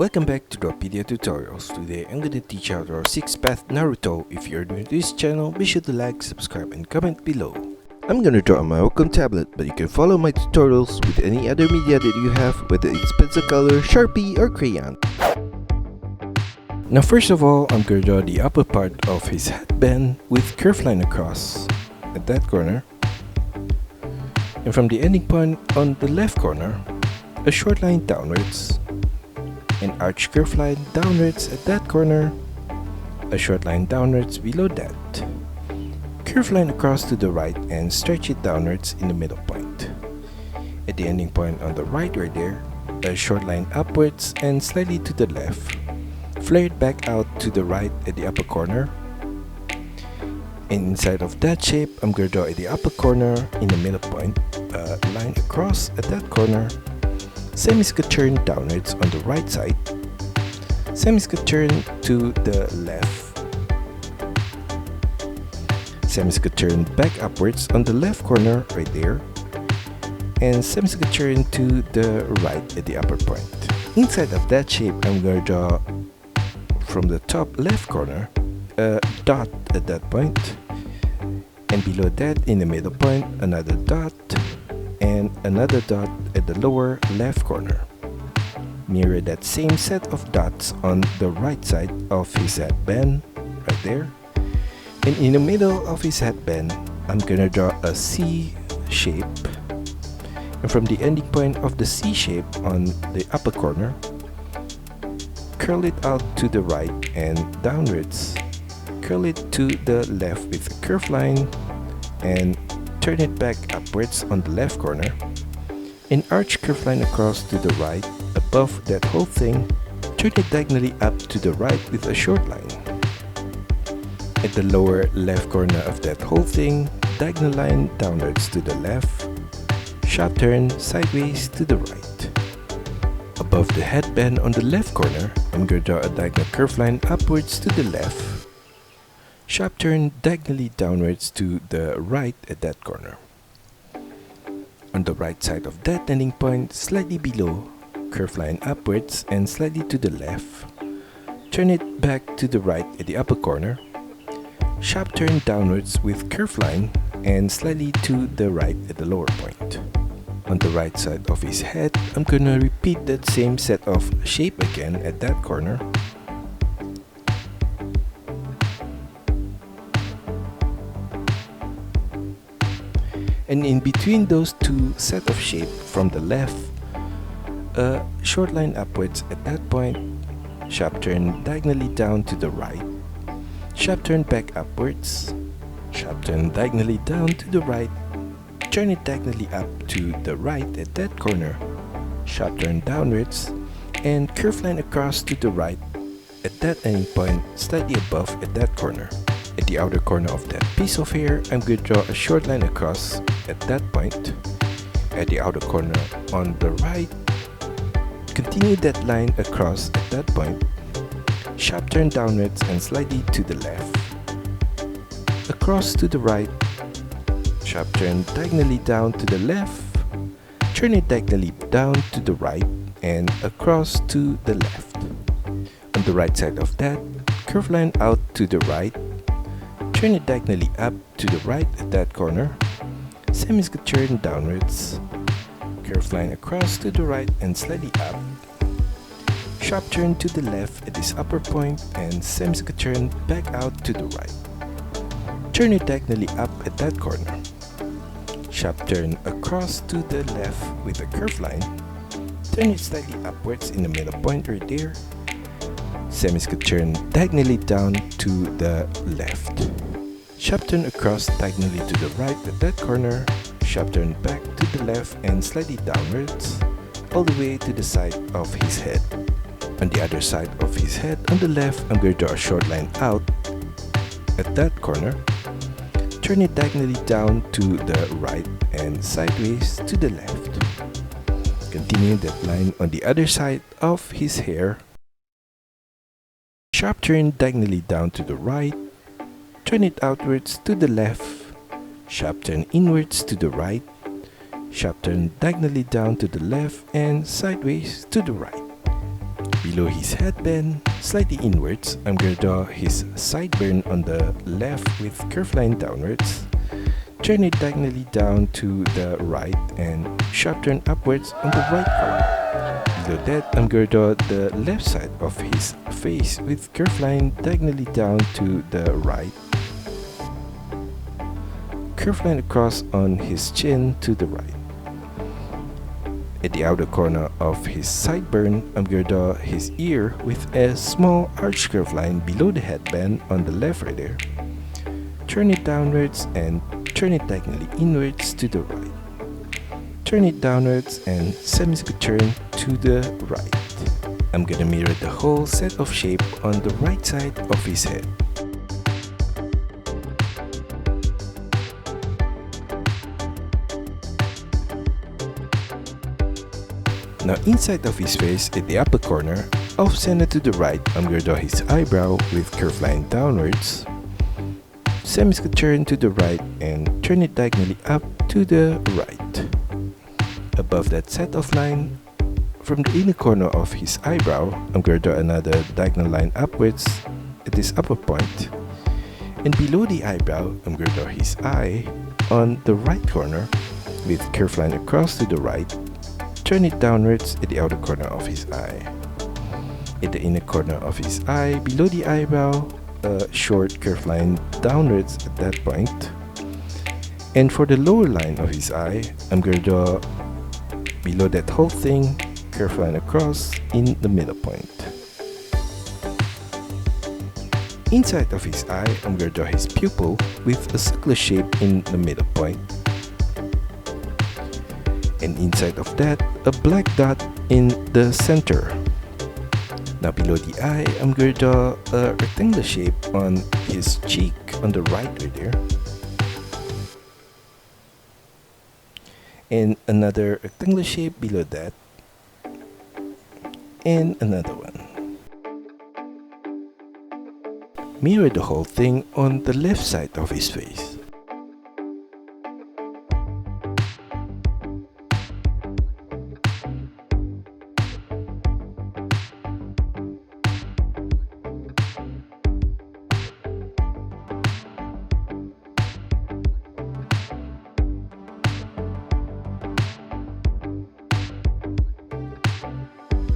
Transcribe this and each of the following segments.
Welcome back to Drawpedia tutorials. Today I'm gonna teach you how to draw Six Paths Naruto. If you're new to this channel, be sure to like, subscribe, and comment below. I'm gonna draw on my Wacom tablet, but you can follow my tutorials with any other media that you have, whether it's pencil color, Sharpie, or crayon. Now first of all, I'm gonna draw the upper part of his headband with curved line across at that corner. And from the ending point on the left corner, a short line downwards, an arch curved line downwards at that corner, a short line downwards below that, curved line across to the right and stretch it downwards in the middle point. At the ending point on the right there, a short line upwards and slightly to the left, flare it back out to the right at the upper corner. And inside of that shape, I'm going to draw at the upper corner in the middle point, a line across at that corner, semicircle turn downwards on the right side, semicircle turn to the left, semicircle turn back upwards on the left corner right there, and semicircle turn to the right at the upper point. Inside of that shape, I'm going to draw from the top left corner a dot at that point, and below that in the middle point another dot, and another dot at the lower left corner. Mirror that same set of dots on the right side of his headband, right there. And in the middle of his headband, I'm gonna draw a C shape. And from the ending point of the C shape on the upper corner, curl it out to the right and downwards. Curl it to the left with a curved line and turn it back upwards on the left corner. An arch curved line across to the right. Above that whole thing, turn it diagonally up to the right with a short line. At the lower left corner of that whole thing, diagonal line downwards to the left, sharp turn sideways to the right. Above the headband on the left corner, I'm going to draw a diagonal curved line upwards to the left, sharp turn diagonally downwards to the right at that corner. On the right side of that ending point, slightly below, curved line upwards and slightly to the left, turn it back to the right at the upper corner, sharp turn downwards with curved line and slightly to the right at the lower point. On the right side of his head, I'm gonna repeat that same set of shape again at that corner. And in between those two set of shape from the left, a short line upwards at that point, sharp turn diagonally down to the right, sharp turn back upwards, sharp turn diagonally down to the right, turn it diagonally up to the right at that corner, sharp turn downwards, and curved line across to the right at that ending point, slightly above at that corner. At the outer corner of that piece of hair, I'm going to draw a short line across at that point. At the outer corner on the right, continue that line across at that point, sharp turn downwards and slightly to the left. Across to the right, sharp turn diagonally down to the left, turn it diagonally down to the right and across to the left. On the right side of that, curved line out to the right, turn it diagonally up to the right at that corner, semicircle turn downwards, curved line across to the right and slightly up, sharp turn to the left at this upper point and semicircle turn back out to the right. Turn it diagonally up at that corner, sharp turn across to the left with a curved line, turn it slightly upwards in the middle point right there, semicircle turn diagonally down to the left. Sharp turn across diagonally to the right at that corner, sharp turn back to the left and slightly downwards, all the way to the side of his head. On the other side of his head on the left, I'm going to draw a short line out at that corner, turn it diagonally down to the right and sideways to the left. Continue that line on the other side of his hair, sharp turn diagonally down to the right, turn it outwards to the left, sharp turn inwards to the right, sharp turn diagonally down to the left and sideways to the right. Below his headband, slightly inwards, I'm gonna draw his sideburn on the left with curved line downwards. Turn it diagonally down to the right and sharp turn upwards on the right corner. Below that, I'm gonna draw the left side of his face with curved line diagonally down to the right. Curved line across on his chin to the right. At the outer corner of his sideburn, I'm gonna draw his ear with a small arch curve line below the headband on the left right there. Turn it downwards and turn it diagonally inwards to the right. Turn it downwards and semicircular turn to the right. I'm gonna mirror the whole set of shape on the right side of his head. Now inside of his face at the upper corner, off center to the right, I'm gonna draw his eyebrow with curved line downwards. Semicircular turn to the right and turn it diagonally up to the right. Above that set of line, from the inner corner of his eyebrow, I'm gonna draw another diagonal line upwards at this upper point. And below the eyebrow, I'm gonna draw his eye on the right corner with curved line across to the right. Turn it downwards at the outer corner of his eye. At the inner corner of his eye, below the eyebrow, a short curved line downwards at that point. And for the lower line of his eye, I'm going to draw below that whole thing, curved line across in the middle point. Inside of his eye, I'm going to draw his pupil with a circular shape in the middle point. And inside of that, a black dot in the center. Now below the eye, I'm going to draw a rectangular shape on his cheek on the right there. And another rectangular shape below that. And another one. Mirror the whole thing on the left side of his face.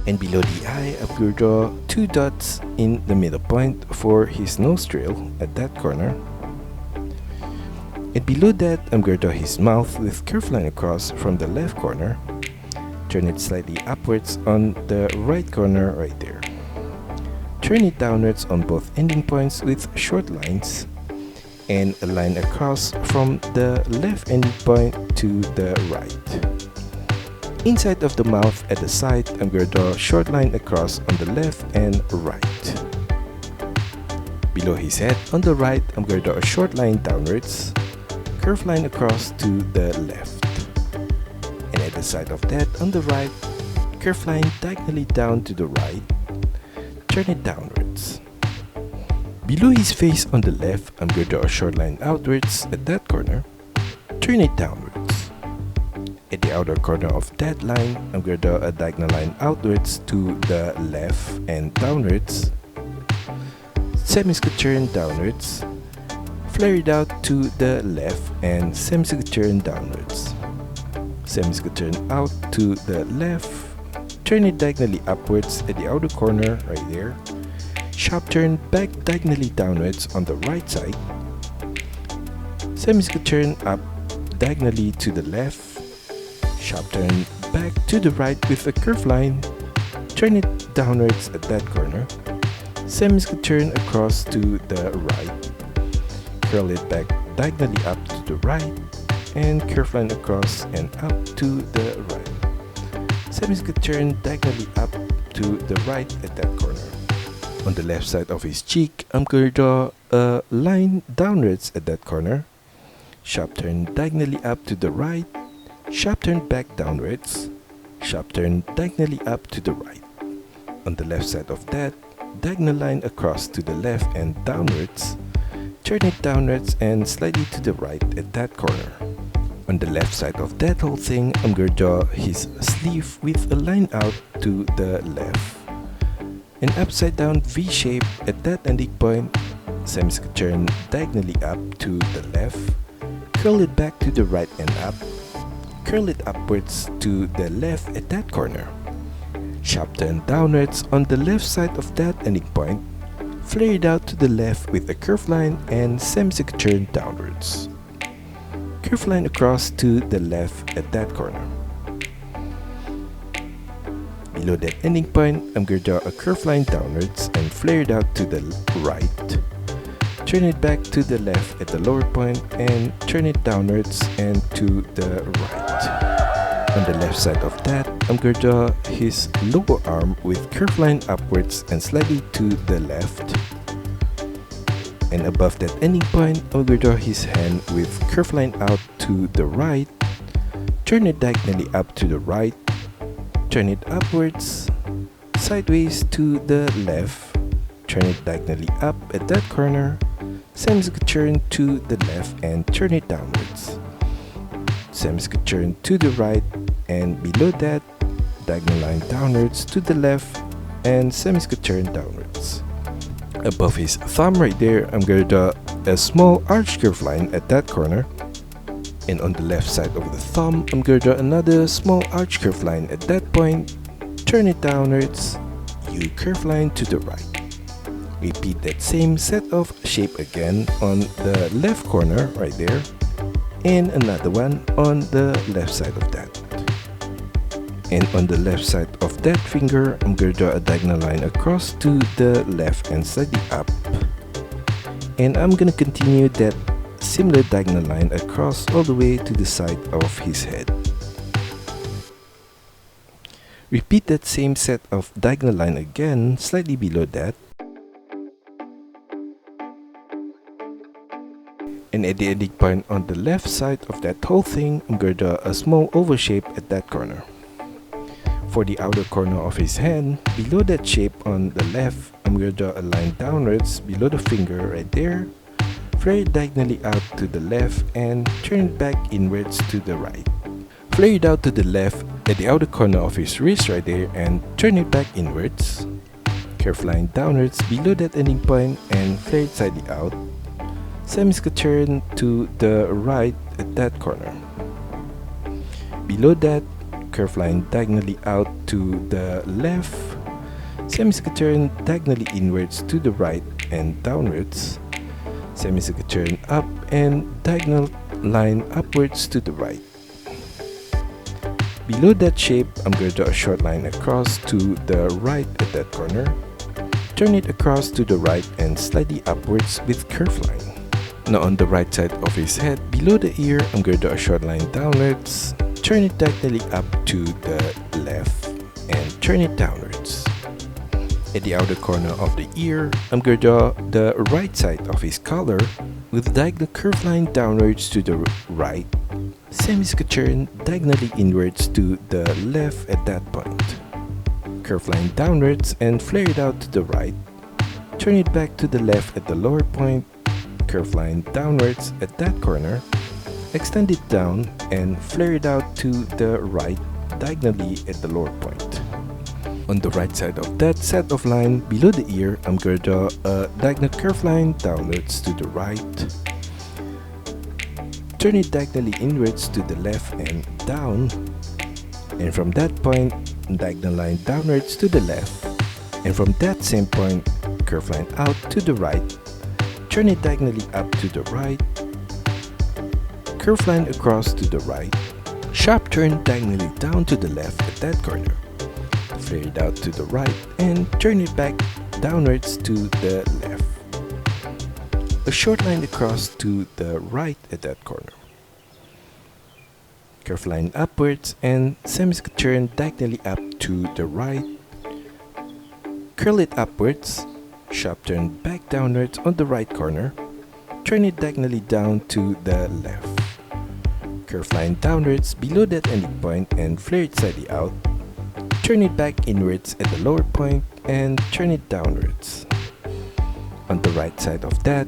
And below the eye, I'm going to draw two dots in the middle point for his nostril at that corner. And below that, I'm going to draw his mouth with curved line across from the left corner. Turn it slightly upwards on the right corner right there. Turn it downwards on both ending points with short lines. And a line across from the left ending point to the right. Inside of the mouth at the side, I'm going to draw a short line across on the left and right. Below his head on the right, I'm going to draw a short line downwards, curved line across to the left. And at the side of that on the right, curved line diagonally down to the right, turn it downwards. Below his face on the left, I'm going to draw a short line outwards at that corner, turn it downwards. At the outer corner of that line, I'm going to draw a diagonal line outwards to the left and downwards. Semicircular turn downwards. Flare it out to the left and semicircular turn downwards. Semicircular turn out to the left. Turn it diagonally upwards at the outer corner right there. Sharp turn back diagonally downwards on the right side. Semicircular turn up diagonally to the left. Sharp turn back to the right with a curved line. Turn it downwards at that corner. Semicircular turn across to the right. Curl it back diagonally up to the right. And curved line across and up to the right. Semicircular turn diagonally up to the right at that corner. On the left side of his cheek, I'm going to draw a line downwards at that corner. Sharp turn diagonally up to the right. Sharp turn back downwards. Sharp turn diagonally up to the right. On the left side of that, diagonal line across to the left and downwards. Turn it downwards and slightly to the right at that corner. On the left side of that whole thing, I'm going to draw his sleeve with a line out to the left. An upside down V shape at that ending point. Turn diagonally up to the left. Curl it back to the right and up. Curl it upwards to the left at that corner. Sharp turn downwards on the left side of that ending point. Flare it out to the left with a curved line and semicircular turn downwards. Curved line across to the left at that corner. Below that ending point, I'm going to draw a curved line downwards and flare it out to the right. Turn it back to the left at the lower point and turn it downwards and to the right. On the left side of that, I'm going to draw his lower arm with curved line upwards and slightly to the left. And above that ending point, I'm going to draw his hand with curved line out to the right. Turn it diagonally up to the right. Turn it upwards, sideways to the left. Turn it diagonally up at that corner. Semicircular turn to the left and turn it downwards. Semicircular turn to the right, and below that, diagonal line downwards to the left and semicircular turn downwards. Above his thumb right there, I'm going to draw a small arch curve line at that corner. And on the left side of the thumb, I'm going to draw another small arch curve line at that point. Turn it downwards, U curve line to the right. Repeat that same set of shape again on the left corner right there, and another one on the left side of that. And on the left side of that finger, I'm going to draw a diagonal line across to the left and slightly up. And I'm going to continue that similar diagonal line across all the way to the side of his head. Repeat that same set of diagonal line again, slightly below that. And at the ending point on the left side of that whole thing, I'm going to draw a small oval shape at that corner. For the outer corner of his hand, below that shape on the left, I'm going to draw a line downwards below the finger right there. Flare it diagonally out to the left and turn it back inwards to the right. Flare it out to the left at the outer corner of his wrist right there and turn it back inwards. Curve line downwards below that ending point and flare it slightly out. Semicircular turn to the right at that corner. Below that, curve line diagonally out to the left. Semicircular turn diagonally inwards to the right and downwards. Semicircular turn up and diagonal line upwards to the right. Below that shape, I'm going to draw a short line across to the right at that corner. Turn it across to the right and slightly upwards with curve line. Now on the right side of his head, below the ear, I'm going to draw a short line downwards. Turn it diagonally up to the left and turn it downwards. At the outer corner of the ear, I'm going to draw the right side of his collar with diagonal curve line downwards to the right. Semicircular turn diagonally inwards to the left at that point. Curve line downwards and flare it out to the right. Turn it back to the left at the lower point. Curve line downwards at that corner. Extend it down and flare it out to the right diagonally at the lower point. On the right side of that set of line below the ear, I'm going to draw a diagonal curve line downwards to the right. Turn it diagonally inwards to the left and down. And from that point, diagonal line downwards to the left. And from that same point, curve line out to the right. Turn it diagonally up to the right. Curve line across to the right. Sharp turn diagonally down to the left at that corner. Flare it out to the right and turn it back downwards to the left. A short line across to the right at that corner. Curve line upwards and semicircular turn diagonally up to the right. Curl it upwards. Sharp turn back downwards on the right corner. Turn it diagonally down to the left. Curve line downwards below that ending point and flare it slightly out. Turn it back inwards at the lower point and turn it downwards. On the right side of that,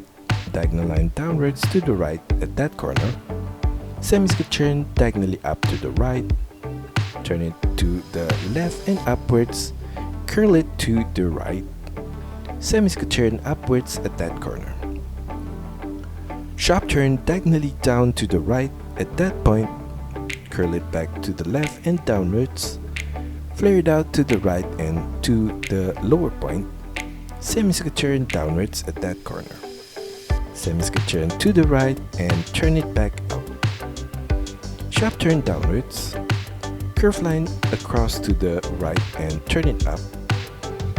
diagonal line downwards to the right at that corner. Semicircular turn diagonally up to the right. Turn it to the left and upwards. curl it to the right, semi-turn upwards at that corner. Sharp turn diagonally down to the right at that point, curl it back to the left and downwards, flare it out to the right and to the lower point, semi-turn downwards at that corner. Semi-turn to the right and turn it back up. Sharp turn downwards, curve line across to the right and turn it up.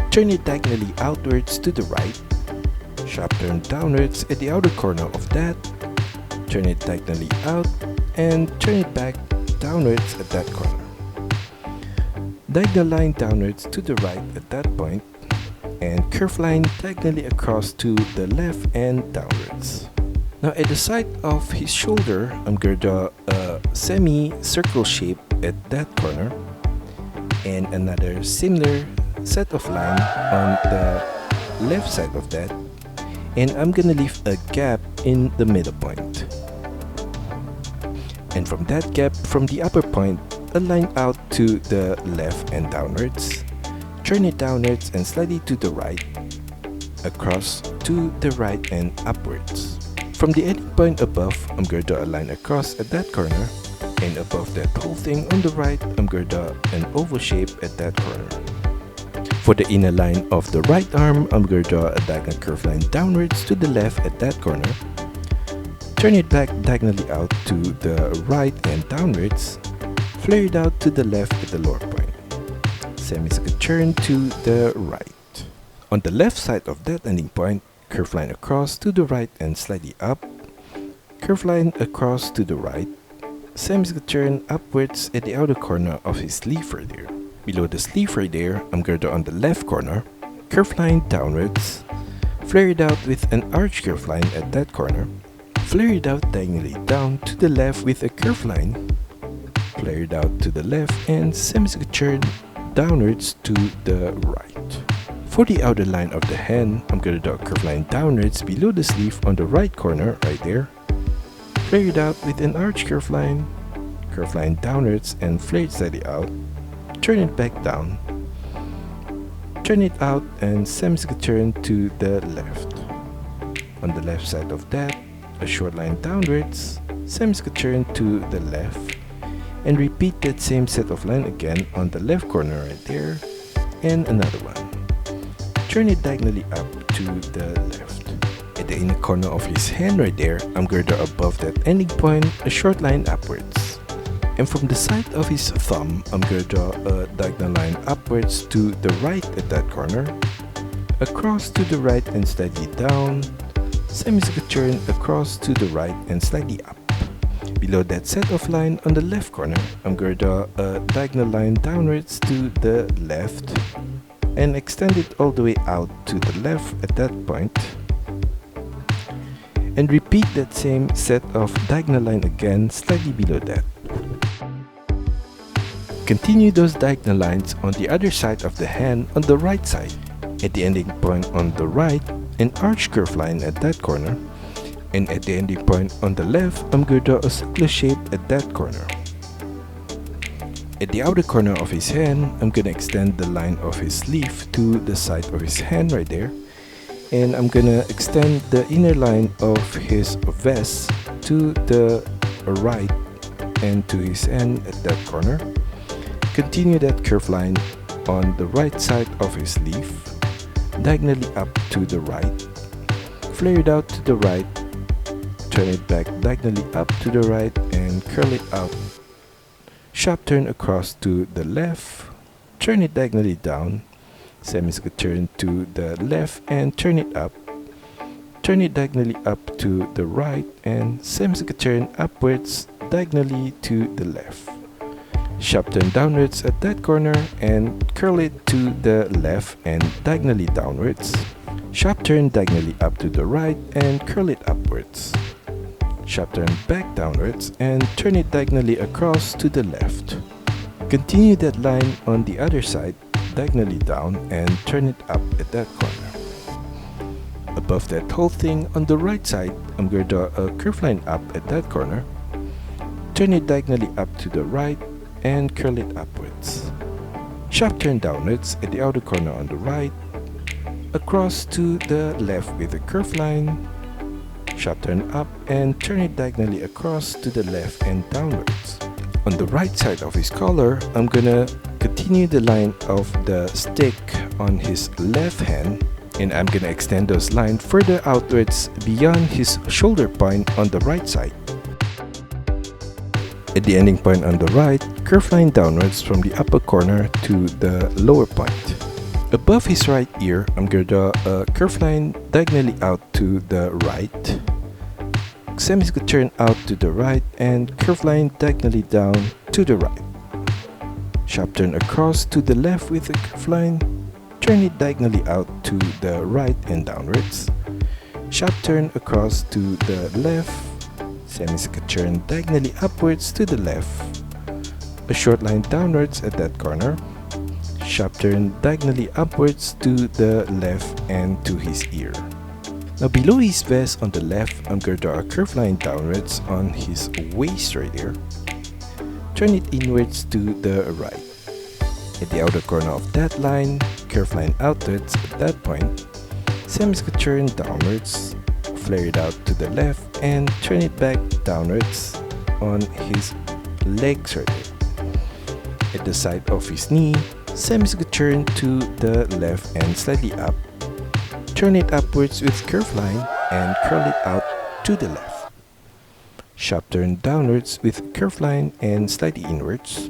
Turn it diagonally outwards to the right. Sharp turn downwards at the outer corner of that. Turn it diagonally out and turn it back downwards at that corner. Diagonal line downwards to the right at that point, and curve line diagonally across to the left and downwards. Now at the side of his shoulder, I'm going to draw a semi-circle shape at that corner and another similar set of line on the left side of that, and I'm gonna leave a gap in the middle point. And from that gap, from the upper point, a line out to the left and downwards, turn it downwards and slightly to the right, across to the right and upwards. From the ending point above, I'm going to draw a line across at that corner, and above that whole thing on the right, I'm going to draw an oval shape at that corner. For the inner line of the right arm, I'm going to draw a diagonal curve line downwards to the left at that corner, turn it back diagonally out to the right and downwards, flare it out to the left at the lower point. Semi-circle turn to the right. On the left side of that ending point, curve line across to the right and slightly up, curve line across to the right, semi-circle turn upwards at the outer corner of his sleeve right there. Below the sleeve right there, I'm going to draw on the left corner, curve line downwards, flare it out with an arch curve line at that corner, flare it out diagonally down to the left with a curve line, flare it out to the left and semi-circle turn downwards to the right. For the outer line of the hand, I'm going to draw a curve line downwards below the sleeve on the right corner right there, flare it out with an arch curve line downwards and flare it slightly out, turn it back down, turn it out and semi-circle turn to the left. On the left side of that, a short line downwards, semi-circle turn to the left, and repeat that same set of line again on the left corner right there, and another one. Turn it diagonally up to the left. At the inner corner of his hand right there, I'm going to draw above that ending point a short line upwards. And from the side of his thumb, I'm going to draw a diagonal line upwards to the right at that corner, across to the right and slightly down, semi-circle turn across to the right and slightly up. Below that set of line on the left corner, I'm going to draw a diagonal line downwards to the left and extend it all the way out to the left at that point. And repeat that same set of diagonal line again slightly below that. Continue those diagonal lines on the other side of the hand on the right side. At the ending point on the right, an arch curve line at that corner, and at the ending point on the left, I'm going to draw a circular shape at that corner. At the outer corner of his hand, I'm going to extend the line of his sleeve to the side of his hand right there, and I'm going to extend the inner line of his vest to the right and to his hand at that corner. Continue that curve line on the right side of his sleeve, diagonally up to the right, flare it out to the right, turn it back diagonally up to the right and curl it out. Sharp turn across to the left, turn it diagonally down, semi-circle turn to the left and turn it up, turn it diagonally up to the right and semi-circle turn upwards diagonally to the left. Sharp turn downwards at that corner and curl it to the left and diagonally downwards. Sharp turn diagonally up to the right and curl it upwards. Sharp turn back downwards and turn it diagonally across to the left. Continue that line on the other side, diagonally down and turn it up at that corner. Above that whole thing on the right side, I'm going to draw a curve line up at that corner. Turn it diagonally up to the right and curl it upwards. Sharp turn downwards at the outer corner on the right, across to the left with a curved line, sharp turn up and turn it diagonally across to the left and downwards. On the right side of his collar, I'm gonna continue the line of the stick on his left hand, and I'm gonna extend those lines further outwards beyond his shoulder point on the right side. At the ending point on the right, curve line downwards from the upper corner to the lower point. Above his right ear, I'm gonna draw a curve line diagonally out to the right, semicircle turn out to the right, and curve line diagonally down to the right. Sharp turn across to the left with a curve line, turn it diagonally out to the right and downwards. Sharp turn across to the left, semicircle turn diagonally upwards to the left, a short line downwards at that corner, sharp turn diagonally upwards to the left and to his ear. Now below his vest on the left, I'm going to draw a curved line downwards on his waist right here. Turn it inwards to the right. At the outer corner of that line, curved line outwards at that point, semicircle turn downwards, flare it out to the left and turn it back downwards on his legs right here. At the side of his knee, semicircle turn to the left and slightly up. Turn it upwards with curved line and curl it out to the left. Sharp turn downwards with curved line and slightly inwards.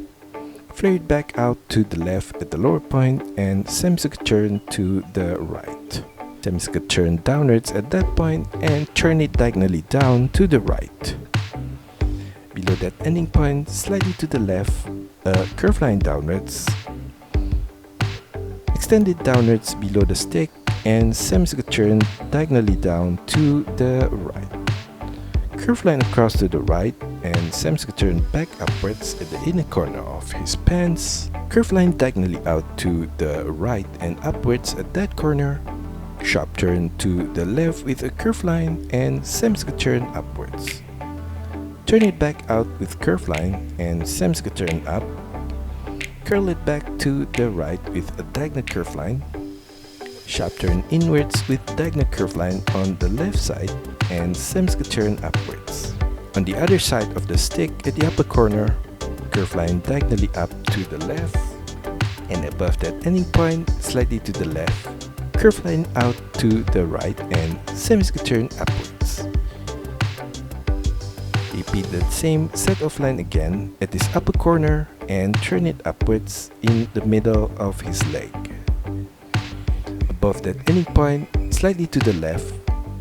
Flare it back out to the left at the lower point and semicircle turn to the right. Semicircle turn downwards at that point and turn it diagonally down to the right. Below that ending point, slightly to the left, a curved line downwards. Extend it downwards below the stick and semicircle turn diagonally down to the right. Curve line across to the right and semicircle turn back upwards at the inner corner of his pants. Curve line diagonally out to the right and upwards at that corner. Sharp turn to the left with a curve line and semicircle turn upwards. Turn it back out with curve line and semicircle turn up. Curl it back to the right with a diagonal curve line. Sharp turn inwards with diagonal curve line on the left side and semicircle turn upwards. On the other side of the stick at the upper corner, curve line diagonally up to the left, and above that ending point, slightly to the left, curve line out to the right and semicircle turn upwards. Repeat that same set of line again at this upper corner and turn it upwards in the middle of his leg. Above that ending point, slightly to the left,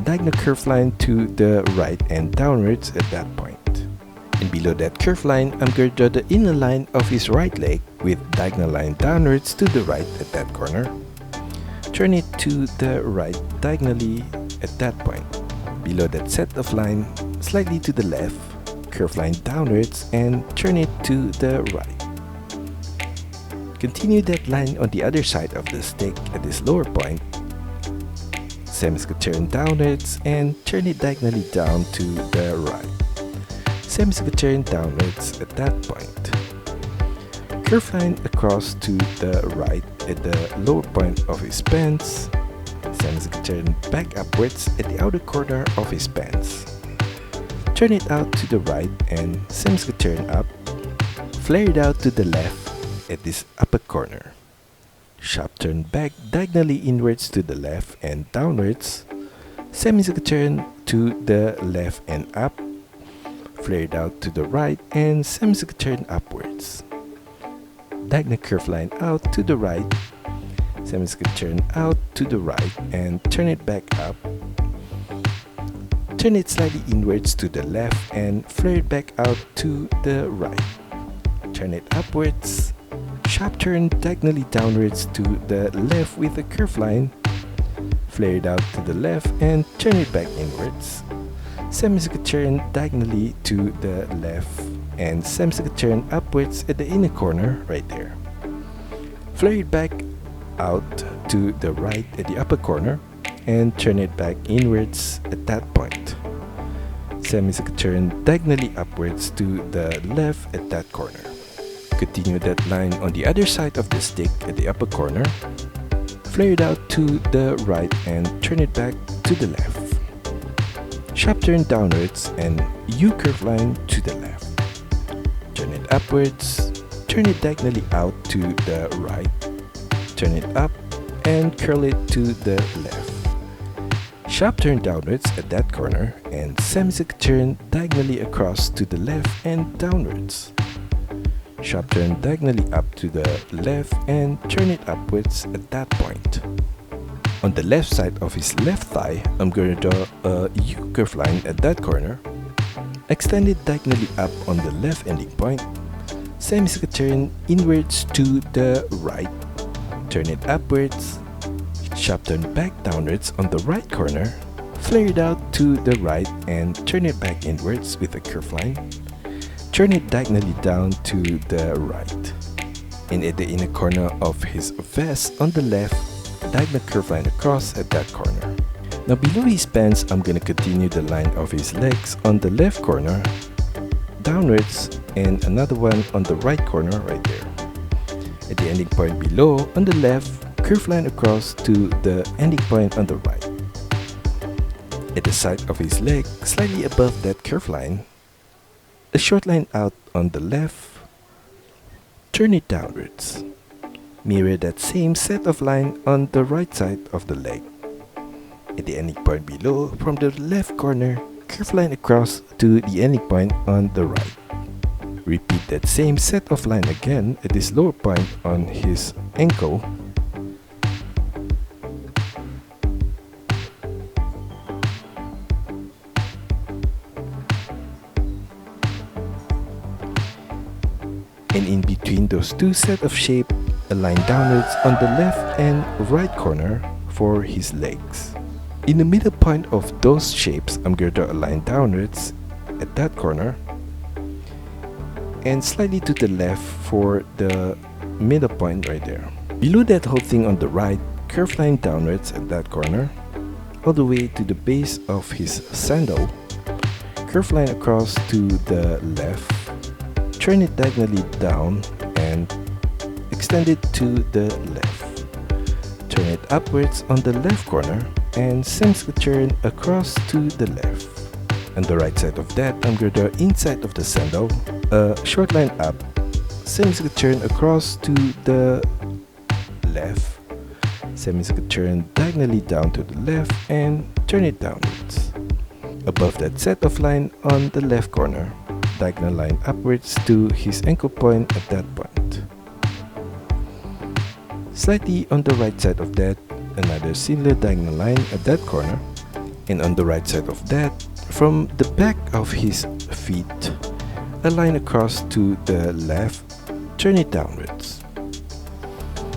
diagonal curve line to the right and downwards at that point. And below that curve line, I'm going to draw the inner line of his right leg with diagonal line downwards to the right at that corner. Turn it to the right diagonally at that point. Below that set of line, slightly to the left, curve line downwards and turn it to the right. Continue that line on the other side of the stick at this lower point. Semicircle turn downwards and turn it diagonally down to the right. Semicircle turn downwards at that point. Curve line across to the right at the lower point of his pants. Semicircle turn back upwards at the outer corner of his pants. Turn it out to the right and semicircle turn up. Flare it out to the left at this upper corner. Sharp turn back diagonally inwards to the left and downwards. Semicircle turn to the left and up. Flare it out to the right and semicircle turn upwards. Diagonal curve line out to the right. Semicircle turn out to the right and turn it back up. Turn it slightly inwards to the left and flare it back out to the right. Turn it upwards. Sharp turn diagonally downwards to the left with a curve line. Flare it out to the left and turn it back inwards. Semicircle turn diagonally to the left and semicircle turn upwards at the inner corner right there. Flare it back out to the right at the upper corner and turn it back inwards at that point. Semicircle turn diagonally upwards to the left at that corner. Continue that line on the other side of the stick at the upper corner. Flare it out to the right and turn it back to the left. Sharp turn downwards and U-curve line to the left. Turn it upwards, turn it diagonally out to the right. Turn it up and curl it to the left. Sharp turn downwards at that corner and semicircle turn diagonally across to the left and downwards. Sharp turn diagonally up to the left and turn it upwards at that point. On the left side of his left thigh, I'm going to draw a U-curve line at that corner. Extend it diagonally up on the left ending point. Semicircle turn inwards to the right. Turn it upwards. Sharp turn back downwards on the right corner. Flare it out to the right and turn it back inwards with a curve line. Turn it diagonally down to the right. And at the inner corner of his vest on the left, diagonal curve line across at that corner. Now below his pants, I'm going to continue the line of his legs on the left corner, downwards, and another one on the right corner right there. At the ending point below, on the left, curve line across to the ending point on the right. At the side of his leg, slightly above that curve line, a short line out on the left, turn it downwards. Mirror that same set of line on the right side of the leg. At the ending point below, from the left corner, curve line across to the ending point on the right. Repeat that same set of line again at this lower point on his ankle. And in between those two set of shape, a line downwards on the left and right corner for his legs. In the middle point of those shapes, I'm going to draw a line downwards at that corner and slightly to the left for the middle point right there. Below that whole thing on the right, curve line downwards at that corner, all the way to the base of his sandal, curve line across to the left, turn it diagonally down and extend it to the left. Turn it upwards on the left corner and semicircle turn across to the left. On the right side of that, I'm going to draw inside of the sandal a short line up, semicircle turn across to the left, semicircle turn diagonally down to the left and turn it downwards. Above that set of line on the left corner, diagonal line upwards to his ankle point at that point. Slightly on the right side of that, another similar diagonal line at that corner, and on the right side of that, from the back of his feet, a line across to the left, turn it downwards.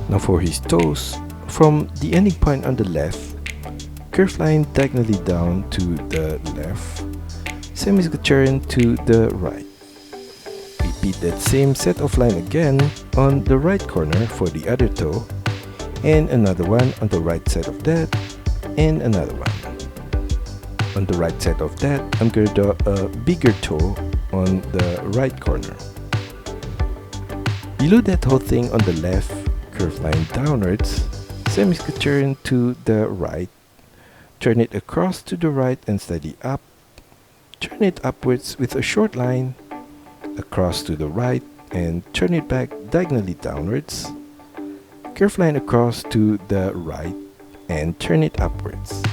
Now for his toes, from the ending point on the left, curve line diagonally down to the left, semicircle turn to the right. Repeat that same set of line again on the right corner for the other toe, and another one on the right side of that, and another one. On the right side of that, I'm going to draw a bigger toe on the right corner. Below that whole thing on the left, curve line downwards, semicircle turn to the right, turn it across to the right and slightly up, turn it upwards with a short line, across to the right and turn it back diagonally downwards, curve line across to the right and turn it upwards.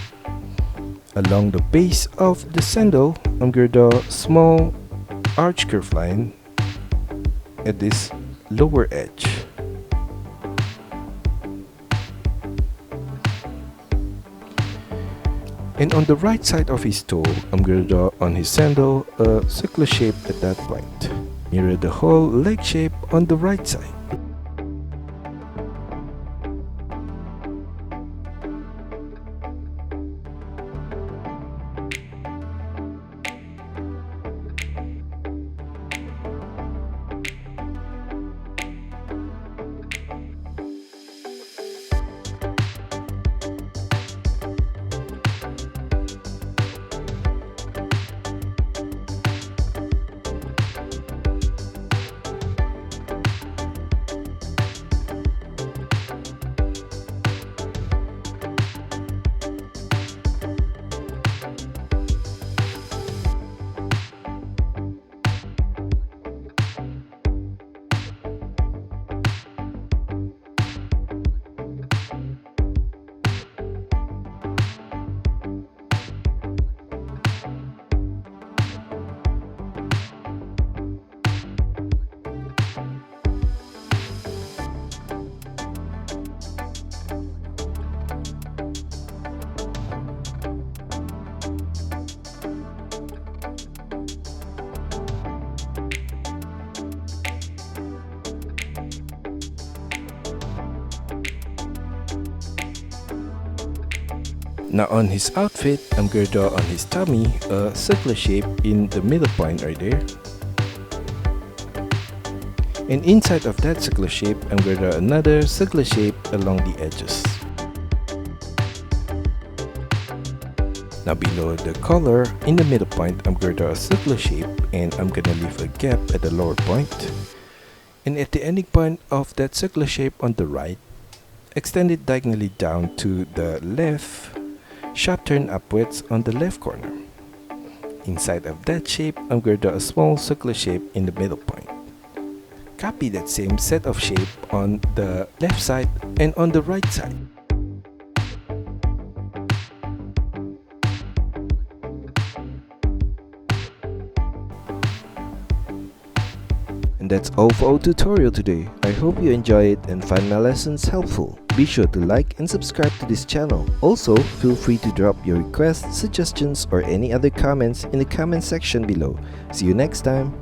Along the base of the sandal, I'm going to draw a small arch curve line at this lower edge. And on the right side of his toe, I'm going to draw on his sandal a circular shape at that point. Mirror the whole leg shape on the right side. Now on his outfit, I'm gonna draw on his tummy a circular shape in the middle point right there. And inside of that circular shape, I'm gonna draw another circular shape along the edges. Now below the collar, in the middle point, I'm gonna draw a circular shape and I'm gonna leave a gap at the lower point. And at the ending point of that circular shape on the right, extend it diagonally down to the left, sharp turn upwards on the left corner. Inside of that shape, I'm going to draw a small circular shape in the middle point. Copy that same set of shape on the left side and on the right side. And that's all for our tutorial today. I hope you enjoy it and find my lessons helpful. Be sure to like and subscribe to this channel. Also, feel free to drop your requests, suggestions, or any other comments in the comment section below. See you next time.